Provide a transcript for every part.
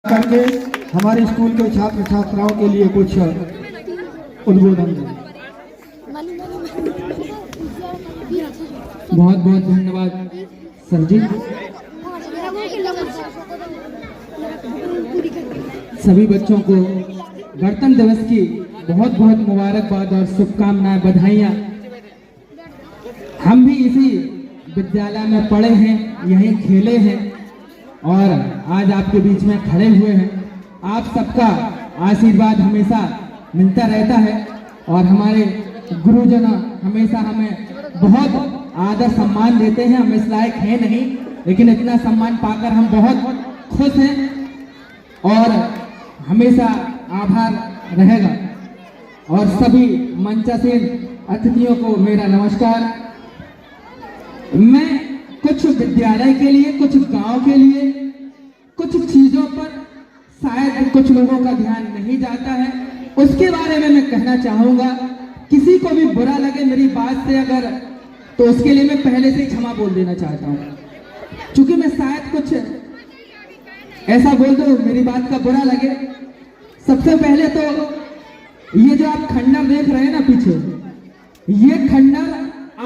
करके हमारे स्कूल के छात्र छात्राओं के लिए कुछ उद्बोधन दें। बहुत बहुत धन्यवाद सर जी। सभी बच्चों को गणतंत्र दिवस की बहुत बहुत मुबारकबाद और शुभकामनाएं, बधाइयाँ। हम भी इसी विद्यालय में पढ़े हैं, यहीं खेले हैं और आज आपके बीच में खड़े हुए हैं। आप सबका आशीर्वाद हमेशा मिलता रहता है और हमारे गुरुजन हमेशा हमें बहुत आदर सम्मान देते हैं। हम इस लायक हैं नहीं, लेकिन इतना सम्मान पाकर हम बहुत खुश हैं और हमेशा आभार रहेगा। और सभी मंचासीन अतिथियों को मेरा नमस्कार। मैं कुछ विद्यालय के लिए, कुछ गांव के लिए, कुछ चीजों पर शायद कुछ लोगों का ध्यान नहीं जाता है, उसके बारे में मैं कहना चाहूंगा। किसी को भी बुरा लगे मेरी बात से अगर, तो उसके लिए मैं पहले से ही क्षमा बोल देना चाहता हूं, क्योंकि मैं शायद कुछ ऐसा बोल दूं मेरी बात का बुरा लगे। सबसे पहले तो ये जो आप खंडर देख रहे हैं ना पीछे, ये खंडर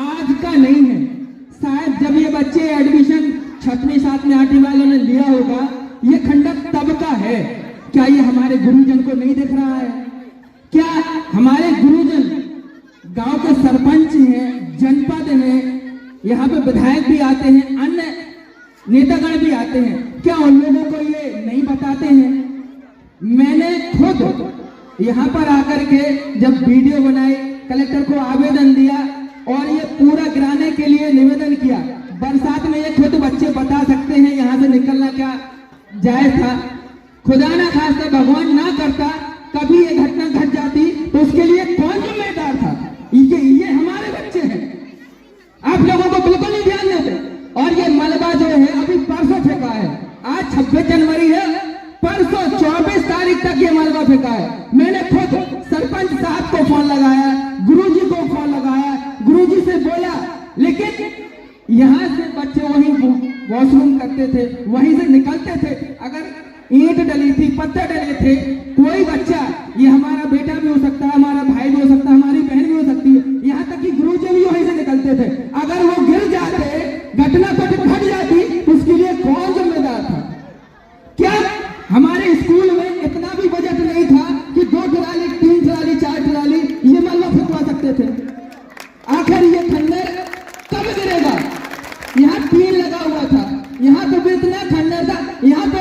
आज का नहीं है। शायद जब ये बच्चे एडमिशन 6वीं 7वीं 8वीं वालों ने लिया होगा, ये खंडर तब का है। क्या ये हमारे गुरुजन को नहीं दिख रहा है? क्या हमारे गुरुजन गांव के सरपंच हैं, जनपद हैं, यहाँ पे विधायक भी आते हैं, अन्य नेतागण भी आते हैं, क्या उन लोगों को ये नहीं बताते हैं? मैंने खुद यहाँ पर आकर के जब वीडियो बनाई, कलेक्टर को आवेदन दिया और ये पूरा गिराने के लिए निवेदन किया। बरसात में ये खुद बच्चे बता सकते हैं यहाँ से निकलना क्या जायज था। खुदा ना खास्ता, भगवान ना करता, कभी ये घटना घट जाती तो उसके लिए कौन जिम्मेदार था? ये हमारे बच्चे हैं, आप लोगों को बिल्कुल नहीं ध्यान देते। और ये मलबा जो है अभी परसों फेंका है, आज 26 जनवरी है, परसों 24 तारीख तक ये मलबा फेंका है। मैंने खुद सरपंच साहब को फोन लगाया, गुरुजी को फोन लगाया, गुरुजी से बोला, लेकिन यहाँ से बच्चे वहीं वॉशरूम करते थे, वहीं से निकलते थे। अगर ईंट डली थी, पत्थर डले थे, कोई बच्चा, ये हमारा बेटा भी हो सकता है, हमारा भाई भी हो सकता है, हमारी बहन भी हो सकती है, यहाँ तक कि गुरुजी भी वहीं से निकलते थे। अगर वो गिर जाते, घटना कुछ घट जाती, उसके लिए कौन जिम्मेदार था? क्या हमारे स्कूल में इतना भी बजट नहीं था कि 2 ट्राली, 3 ट्राली, 4 ट्राली ये मलबा फेंकवा सकते थे? आखिर ये खंडर कब गिरेगा? यहाँ टीन लगा हुआ था, यहाँ पे भी इतना खंडर था, यहाँ पे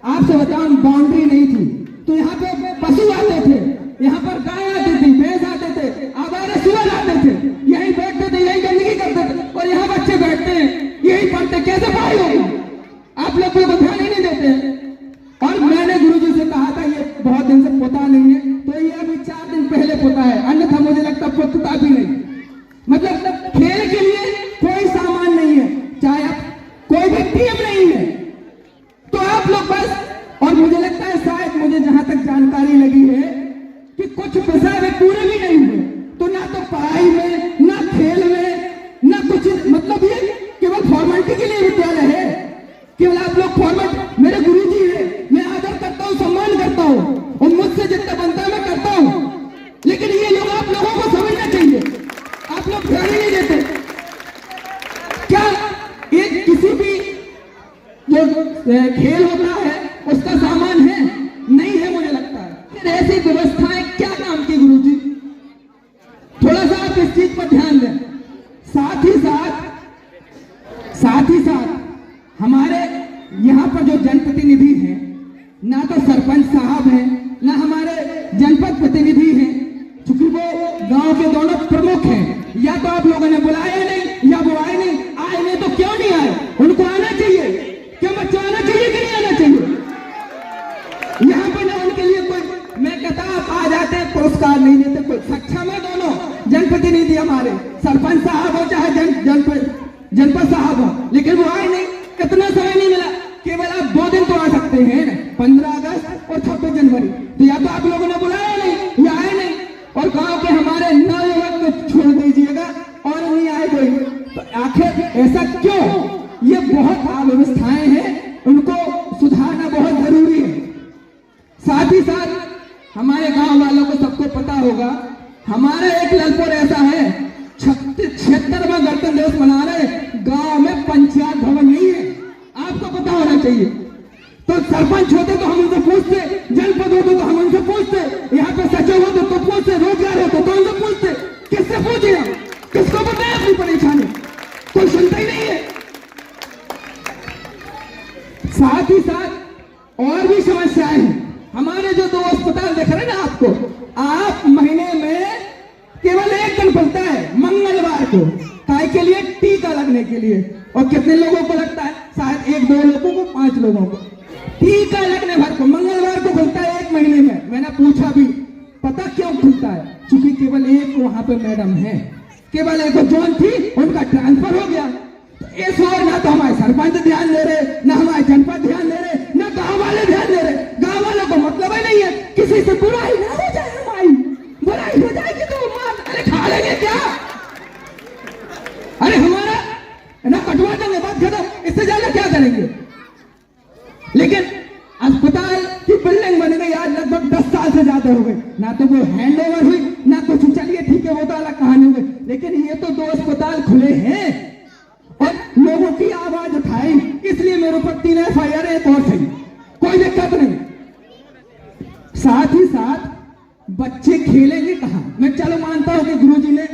आपसे बताऊं बाउंड्री नहीं थी, तो यहाँ पे पशु आते थे, यहाँ पर गाय आती थी, भैंस आते थे, आवारा सुअर आते थे, यही बैठते थे, यही गंदगी करते थे, और यहाँ बच्चे बैठते हैं, यही पढ़ते, कैसे पढ़ाई होगी? आप लोग को ध्यान ही नहीं देते। और मैंने गुरुजी से कहा था ये बहुत दिन से पोता नहीं है, तो ये अभी 4 दिन पहले पोता है, अन्यथा मुझे लगता पोतता भी नहीं। मतलब खेल के लिए कोई सामान नहीं है, चाहे आप कोई भी टीम नहीं है, तो आप लोग बस, और मुझे लगता है शायद मुझे जहां तक जानकारी लगी है कि कुछ विषय में पूरे भी नहीं हुए, तो ना तो पढ़ाई में, ना खेल में, ना कुछ, मतलब ये केवल फॉर्मेलिटी के लिए विद्यालय है, केवल आप लोग फॉर्मेट। मेरे गुरुजी है, मैं आदर करता हूँ, सम्मान करता हूँ और मुझसे जितना बनता है मैं करता हूँ, लेकिन ये लोग, आप लोगों को समझना चाहिए, आप लोग ध्यान ही नहीं देते। क्या एक किसी भी जो खेल होता है उसका सामान है? नहीं है मुझे लगता है। फिर ऐसी व्यवस्थाएं क्या काम की गुरुजी? थोड़ा सा आप इस चीज पर ध्यान दें। साथ ही साथ हमारे यहाँ पर जो जनप्रतिनिधि हैं, ना तो सरपंच साहब हैं, ना हमारे जनपद प्रतिनिधि हैं, क्योंकि वो गांव के दोनों प्रमुख हैं। या तो आप लोगों ने बुलाया नहीं, या वो आए नहीं। आए नहीं तो क्यों नहीं आए? उनको आना चाहिए। क्यों बच्चे आना चाहिए कि नहीं आना चाहिए? यहाँ पर ना उनके लिए कोई, मैं कहता आप आ जाते हैं, पुरस्कार नहीं देते, कोई सक्षम है दोनों जनप्रतिनिधि हमारे, सरपंच साहब हो चाहे जनपद साहब हो, लेकिन वो आए नहीं। कितना समय नहीं मिला? केवल आप 2 दिन तो आ सकते हैं, 15 अगस्त और 26 जनवरी। तो या तो आप लोगों ने बुलाया नहीं, या आए नहीं, और गांव के हमारे नवयुवक को छोड़ दीजिएगा और नहीं आए कोई, तो आखिर ऐसा क्यों? ये बहुत अव्यवस्थाएं हैं, उनको सुधारना बहुत जरूरी है। साथ ही साथ हमारे गांव वालों को सबको पता होगा, हमारा एक ललपुर ऐसा है 76वां गणतंत्र दिवस मना रहे, गांव में पंचायत भवन नहीं है, आपको पता होना चाहिए। तो सरपंच होते तो हम उनसे पूछते, जनपद होते तो हम उनसे पूछते, यहाँ पे सचिव होते तो पूछते, रोजगार होते तो उनसे पूछते, किससे पूछे हम? किसको पता है अपनी परेशानी? कोई सुनता ही नहीं है। साथ ही साथ और भी समस्याएं हैं। हमारे जो 2 अस्पताल देख रहे हैं ना आपको, आप महीने में केवल एक दिन खुलता है मंगलवार को, काय के लिए? टीका लगने के लिए। और कितने लोगों को लगता है? शायद 1-2 लोगों को, 5 लोगों को। टीका लगने भर को मंगलवार को खुलता है एक महीने में। मैंने पूछा भी, पता क्यों खुलता है? क्योंकि केवल एक वहां पे मैडम है, केवल एक जॉन थी, उनका ट्रांसफर हो गया। इस ओर ना तो हमारे सरपंच ध्यान दे रहे, ना हमारे जनपद ध्यान दे रहे, ना गांव वाले ध्यान दे रहे। गांव वालों को मतलब ही नहीं है किसी से बुराई ना हो जाए, हमारी बुराई हो जाएगी तो मार, अरे खा लेंगे क्या? अरे हमारा ना कटवा देंगे, बात खत्म, इससे ज्यादा क्या करेंगे? लेकिन अस्पताल की बिल्डिंग बन गई आज लगभग 10 साल से ज्यादा हो गए, ना तो वो हैंड ओवर हुई ना कुछ। चलिए ठीक है, वो तो अलग कहानी हो गई, लेकिन ये तो 2 अस्पताल खुले हैं और लोगों की आवाज उठाई, इसलिए मेरे ऊपर 3 FIR एक और सही, कोई दिक्कत नहीं। साथ ही साथ बच्चे खेलेंगे कहां? मैं चलो मानता हूं कि गुरुजी ने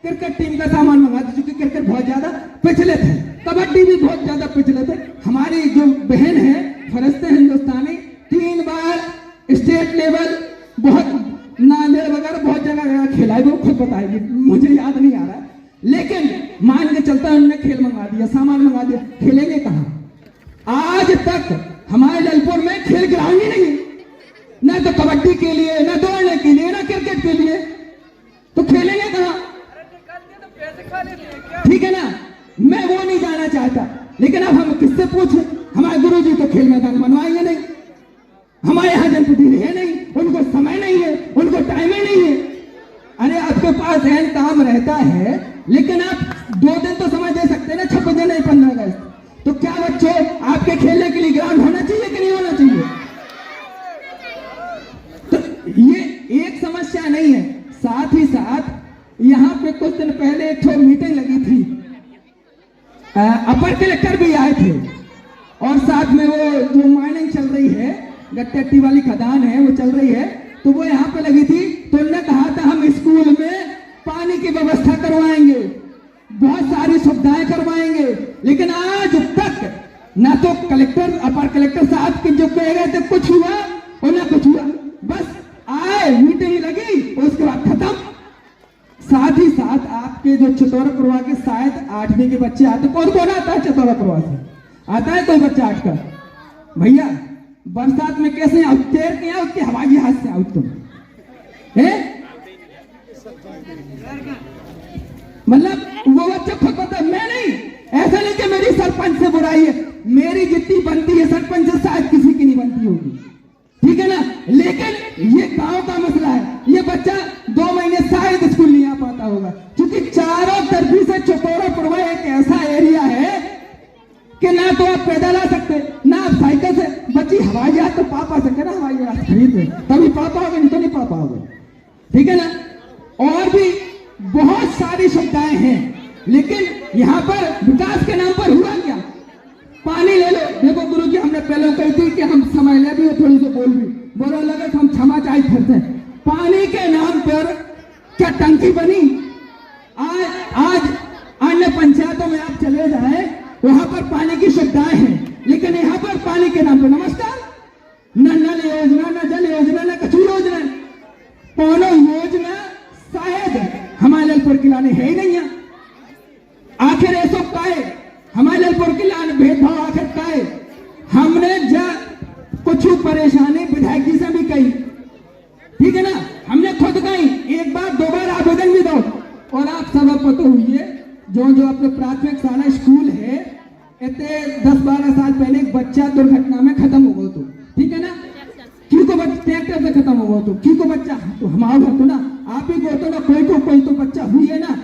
क्रिकेट टीम का सामान मंगा दिया, क्योंकि क्रिकेट बहुत ज्यादा पिछले थे, कबड्डी भी बहुत ज्यादा पिछले थे। हमारी जो बहन है फरिश्ते हिंदुस्तानी 3 बार स्टेट लेवल, बहुत नांदेड़ वगैरह बहुत जगह खेला है, वो खुद बताएगी, मुझे याद नहीं आ रहा है। लेकिन मान के चलता है उन्होंने खेल मंगा दिया, सामान मंगा दिया, खेलेंगे कहां? आज तक हमारे ललितपुर में खेल ग्राउंड ही नहीं है, ना तो कबड्डी के लिए, ना दौड़ने के लिए, ना क्रिकेट के लिए, तो खेलेंगे कहां? ठीक है ना, मैं वो नहीं जाना चाहता, लेकिन अब हम किससे पूछें? हमारे गुरुजी तो खेल मैदान बनवाएंगे नहीं, हमारे यहाँ जनप्रतिनिधि है नहीं, उनको समय नहीं है, उनको टाइम ही नहीं है। अरे आपके पास एन काम रहता है, लेकिन आप 2 दिन तो समय दे सकते हैं ना, 26 दिन नहीं 15 अगस्त। तो क्या बच्चों, आपके खेलने के लिए ग्राउंड होना चाहिए कि नहीं होना चाहिए? तो ये एक समस्या नहीं है। साथ ही साथ यहाँ पे कुछ दिन पहले एक मीटिंग लगी थी, अपर कलेक्टर भी आए थे, और साथ में वो जो माइनिंग चल रही है, गट्टी वाली खदान है वो चल रही है, तो वो यहाँ पे लगी थी। तो उन्होंने कहा था हम स्कूल में पानी की व्यवस्था करवाएंगे, बहुत सारी सुविधाएं करवाएंगे, लेकिन आज तक ना तो कलेक्टर, अपर कलेक्टर साहब के जो कह गए थे कुछ हुआ और ना कुछ हुआ, बस आए मीटिंग लगी उसके बाद खत्म। साथ ही साथ आपके जो चतौरापुरवा के शायद 8वीं के बच्चे आते, कौन आता है चतौरापुरवा से? आता है कोई बच्चा 8 का? भैया बरसात में कैसे आओ? तैर के आओ कि हवाई जहाज से आओ तुम? मतलब वो बच्चा खुद पता, मैं नहीं, ऐसा नहीं कि मेरी सरपंच से बुराई है, मेरी जितनी बनती है सरपंच से शायद किसी की नहीं बनती होगी, ठीक है ना। लेकिन ये गांव का मसला है, ये बच्चा 2 महीने शायद स्कूल नहीं आ पाता होगा, क्योंकि चारों तरफ से चतौरापुरवा एक ऐसा एरिया है कि ना तो आप पैदल आ सकते, ना आप साइकिल से। बच्ची हवाई जहाज तो पापा से करा, हवाई जहाज खरीद ले तभी पापा होगे, नहीं तो नहीं पापा होगे, ठीक है ना। और भी बहुत सारी सुविधाएं हैं, लेकिन यहाँ पर विकास के नाम पर हुआ क्या? पानी ले लो, देखो गुरुजी हमने पहले कही थी कि हम समय ले भी थोड़ी सी बोल भी बोला लगे तो हम क्षमा चाहे फिरते हैं। पानी के नाम पर क्या टंकी बनी? आज अन्य पंचायतों में आप चले जाए, वहां पर पानी की सुविधाएं हैं, लेकिन यहाँ पर पानी के नाम पर नमस्कार, न नल योजना, न जल योजना, न कछु योजना, कोनो योजना शायद हमारे ललितपुर किला ने है ही नहीं है। आखिर ऐसा काहे हमारे ललितपुर किला ने भेदभाव आखिर काहे? हमने कुछ परेशानी विधायक जी से भी कही, ठीक है ना, हमने खुद कही, 1 बार 2 बार आवेदन भी दो। और आप सब पता हुई है, जो अपने प्राथमिक शाला स्कूल है, इतने 10-12 साल पहले एक बच्चा दुर्घटना में खत्म हो गया, तो ठीक है ना, क्यों को बच्चा ट्रैक्टर से खत्म हो गया, तो क्यों को बच्चा, तो हमारा घर तो ना आप ही को तो ना, कोई तो बच्चा हुई है ना,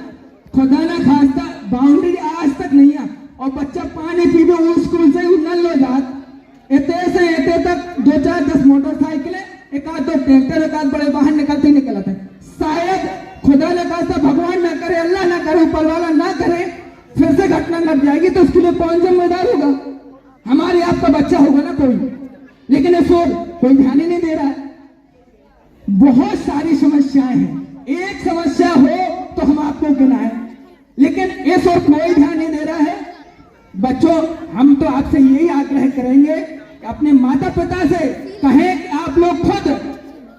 खुदा ना खास्ता बाउंड्री आज तक नहीं है, और बच्चा पानी पीवे उस स्कूल से नल हो जात, इतने से इतने तक 2-4-10 मोटरसाइकिलें एक आध दो ट्रैक्टर, एक आध बड़े वाहन निकलते ही निकलते हैं। शायद खुदा न खास्ता, भगवान ना करे, अल्लाह ना करे, ऊपर वाला ना करे, फिर से घटना लग जाएगी तो उसके लिए कौन जिम्मेदार होगा? हमारे आपका बच्चा होगा ना कोई, लेकिन इस ओर कोई ध्यान ही नहीं दे रहा है। बहुत सारी समस्याएं हैं, एक समस्या हो तो हम आपको गिनाएं, लेकिन इस ओर कोई ध्यान नहीं दे रहा है। बच्चों, हम तो आपसे यही आग्रह करेंगे कि अपने माता पिता से कहें कि आप लोग खुद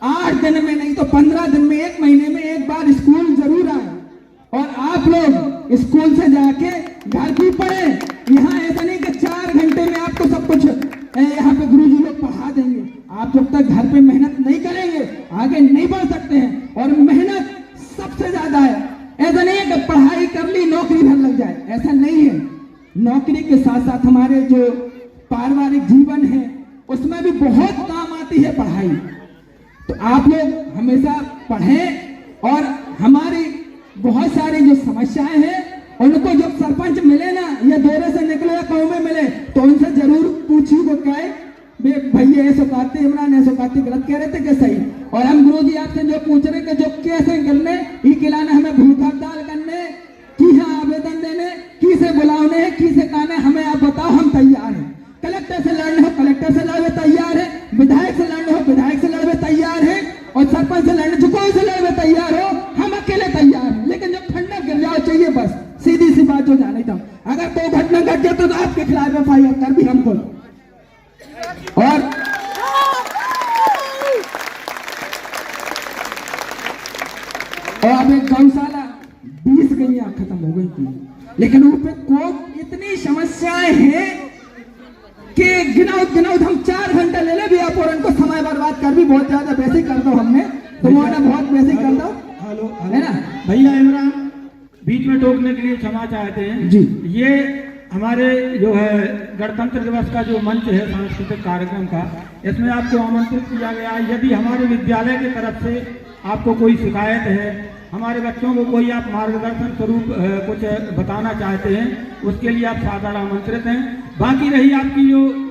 8 दिन में नहीं तो 15 दिन में, 1 महीने में एक बार स्कूल जरूर आए और आप लोग स्कूल से जाके घर भी पढ़े। यहाँ ऐसा नहीं कि 4 घंटे में आपको सब कुछ यहाँ पे गुरुजी लोग पढ़ा देंगे। आप जब तक घर पे मेहनत नहीं करेंगे आगे नहीं बढ़ सकते हैं, और मेहनत सबसे ज्यादा है। ऐसा नहीं है कि पढ़ाई कर ली नौकरी भर लग जाए, ऐसा नहीं है। नौकरी के साथ साथ हमारे जो पारिवारिक जीवन है उसमें भी बहुत काम आती है पढ़ाई। तो आप लोग हमेशा पढ़ें और हमारी बहुत सारी जो समस्याएं हैं उनको जब सरपंच मिले ना, या दौरे से निकले या गाँव में मिले, तो उनसे जरूर पूछिए वो कहे भैया ऐसे कहते, इमरान ऐसे कहते, गलत कह रहे थे कि सही। और हम गुरुजी आपसे जो पूछ रहे कि जो कैसे करने ये खिलाना, हमें भूख हड़ताल करने की है, आवेदन देने की से बुलाने है, की से कहने, हमें आप बताओ, हम तैयार हैं। कलेक्टर से लड़ने हो कलेक्टर से लड़ने तैयार है, विधायक से लड़ने हो विधायक से लड़ने तैयार है, और सरपंच से लड़ने जो कोई से लड़ने तैयार हो, हम अकेले तैयार हैं। लेकिन जब ठंडा गिर जाओ चाहिए, बस सीधी सी बात हो जाने दो। अगर कोई घटना घट जाए तो आपके खिलाफ FIR कर भी हमको। और अब एक गौशाला 20 गैया खत्म हो गई थी, लेकिन उन पे को इतनी समस्याएं हैं कि गिनाउत हम 4 घंटे ले ले भी आप और उनको समय बर्बाद कर भी बहुत ज्यादा वैसे कर दो, हमने तुम्हारा बहुत वैसे कर दो। हेलो है ना भैया, इमरान बीच में टोकने के लिए क्षमा चाहते हैं जी। ये हमारे जो है गणतंत्र दिवस का जो मंच है सांस्कृतिक कार्यक्रम का, इसमें आपको आमंत्रित किया गया है। यदि हमारे विद्यालय की तरफ से आपको कोई शिकायत है, हमारे बच्चों को कोई आप मार्गदर्शन स्वरूप कुछ बताना चाहते हैं, उसके लिए आप सादर आमंत्रित हैं। बाकी रही आपकी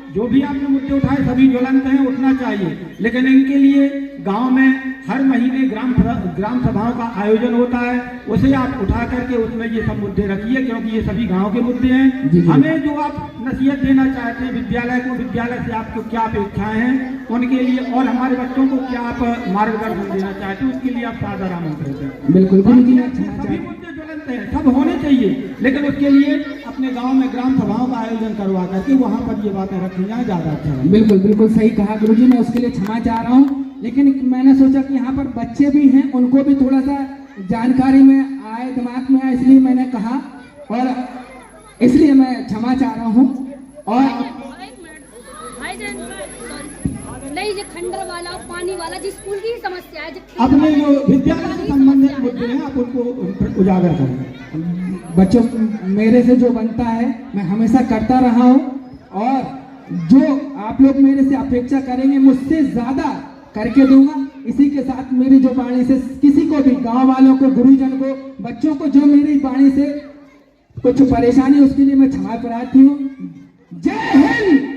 जो भी आपने मुद्दे उठाए सभी ज्वलंत हैं, उठना चाहिए, लेकिन इनके लिए गांव में हर महीने ग्राम सभाओं का आयोजन होता है, उसे आप उठा करके उसमें ये सब मुद्दे रखिए, क्योंकि ये सभी गांव के मुद्दे हैं। हमें जो आप नसीहत देना चाहते हैं विद्यालय को, विद्यालय से आपको क्या अपेक्षाएं हैं उनके लिए, और हमारे बच्चों को क्या आप मार्गदर्शन देना चाहते हैं, उसके लिए आप सादर आमंत्रित हैं। बिल्कुल, सभी मुद्दे ज्वलंत हैं, सब होने चाहिए, लेकिन उसके लिए अपने गाँव में ग्राम सभाओं का आयोजन करवा करके वहाँ पर ये बातें रखी जाए, ज्यादा अच्छा है। बिल्कुल बिल्कुल सही कहा गुरुजी, मैं उसके लिए क्षमा चाह रहा हूँ, लेकिन मैंने सोचा कि यहाँ पर बच्चे भी हैं, उनको भी थोड़ा सा जानकारी में आए, दिमाग में आए, इसलिए मैंने कहा, और इसलिए मैं क्षमा चाह रहा हूँ। और नहीं, जो खंडर वाला पानी वाला जिस स्कूल की समस्या है, अपने जो विद्यालय से संबंधित मुद्दे हैं आप उनको उजागर करें। बच्चों, मेरे से जो बनता है मैं हमेशा करता रहा हूँ, और जो आप लोग मेरे से अपेक्षा करेंगे मुझसे ज्यादा करके दूंगा। इसी के साथ मेरी जो वाणी से किसी को भी, गांव वालों को, गुरुजन को, बच्चों को जो मेरी वाणी से कुछ परेशानी, उसके लिए मैं क्षमा प्रार्थी हूँ। जय हिंद।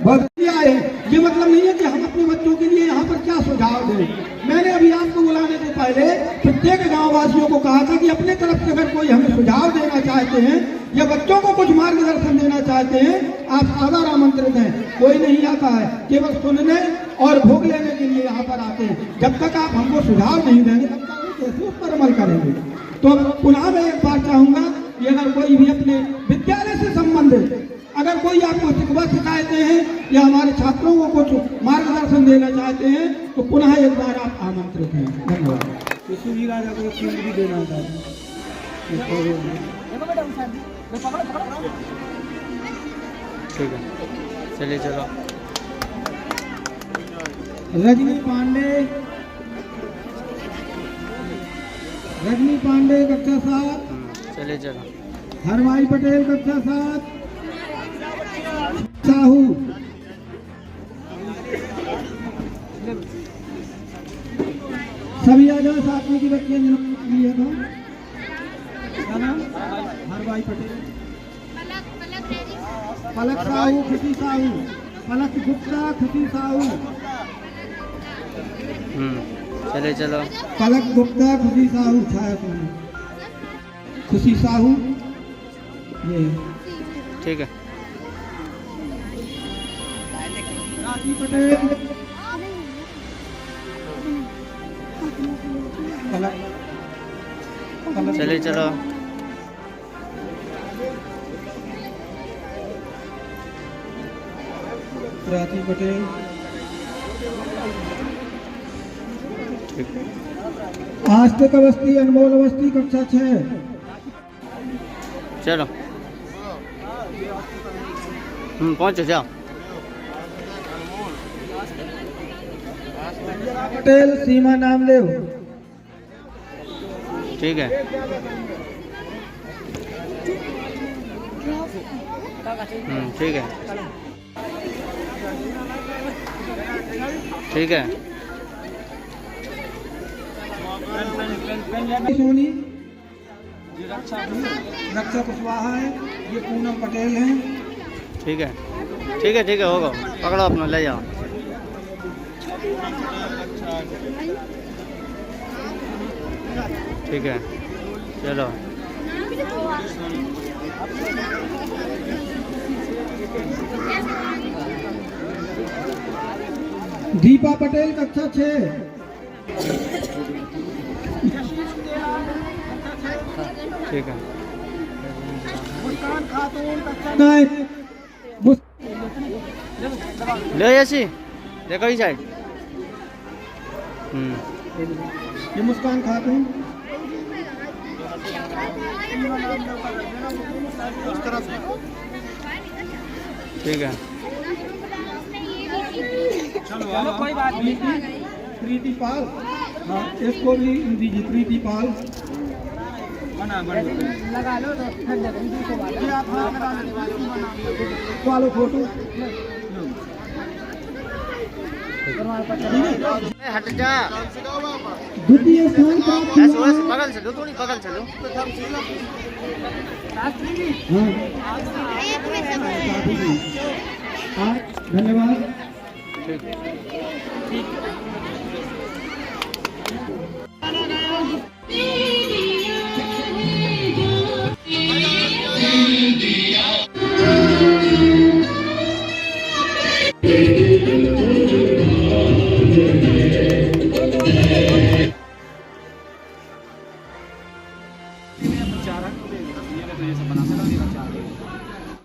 बहुत है, ये मतलब नहीं है कि हम अपने बच्चों के लिए यहाँ पर क्या सुझाव दें। मैंने अभी आपको बुलाने से पहले प्रत्येक गाँव वासियों को कहा था कि अपने तरफ से अगर कोई हमें सुझाव देना चाहते हैं या बच्चों को कुछ मार्गदर्शन देना चाहते हैं, आप सादर आमंत्रित हैं। कोई नहीं आता है, केवल सुनने और भोग लेने के लिए यहाँ पर आते हैं। जब तक आप हमको सुझाव नहीं देंगे तब तक हम कैसे उस पर अमल करेंगे। तो पुनः मैं एक बात चाहूँगा कि अगर कोई भी अपने विद्यालय से संबंधित अगर कोई आपको शिकवा शिकायतें हैं या हमारे छात्रों को कुछ मार्गदर्शन देना चाहते हैं तो पुनः एक बार आप आमंत्रित हैं। धन्यवाद। किसी राजा को फील्ड भी देना चाहते हैं। ठीक है, चलिए चलो। रजनी पांडे कक्षा 7। चलिए चलो। हरभाई पटेल कक्षा 7। साहू सभी आजा 7वीं की बच्चियां जिन्होंने लिया था, हरभाई पटेल। पलक साहू, खुशी साहू, पलक गुप्ता, खुशी साहू, चले चलो। पलक गुप्ता, खुशी साहू, छाया सोनी, खुशी साहू, ये ठीक है। राजी पटेल, पलक, चले चलो। राजी पटेल, ठीक है। आस्तिक अवस्थी, अनमोल अवस्थी, कक्षा 6। चलो पहुंचो जाओ। पटेल, सीमा नामदेव, ठीक है। ठीक है, ठीक है। सोनी, रक्षा कुशवाहा है, ये पूनम पटेल हैं। ठीक है, ठीक है, ठीक है, होगा। पकड़ो अपना, ले जाओ। ठीक है, चलो। दीपा पटेल, कक्षा 6। ठीक है। मुस्कान खातून, कक्षा 9। ले ऐसी देखो ही साइड। ये मुस्कान खातून, ठीक है। चलो कोई बात नहीं। प्रीति पाल, हाँ इसको भी दीजिए। प्रीति पाल लगा लो, वालो फोटो। हट जा। द्वितीय स्थान प्राप्त ऐसे हुआ वैसे है। बगल से लो, थोड़ी बगल से लो। हाँ, धन्यवाद। ठीक।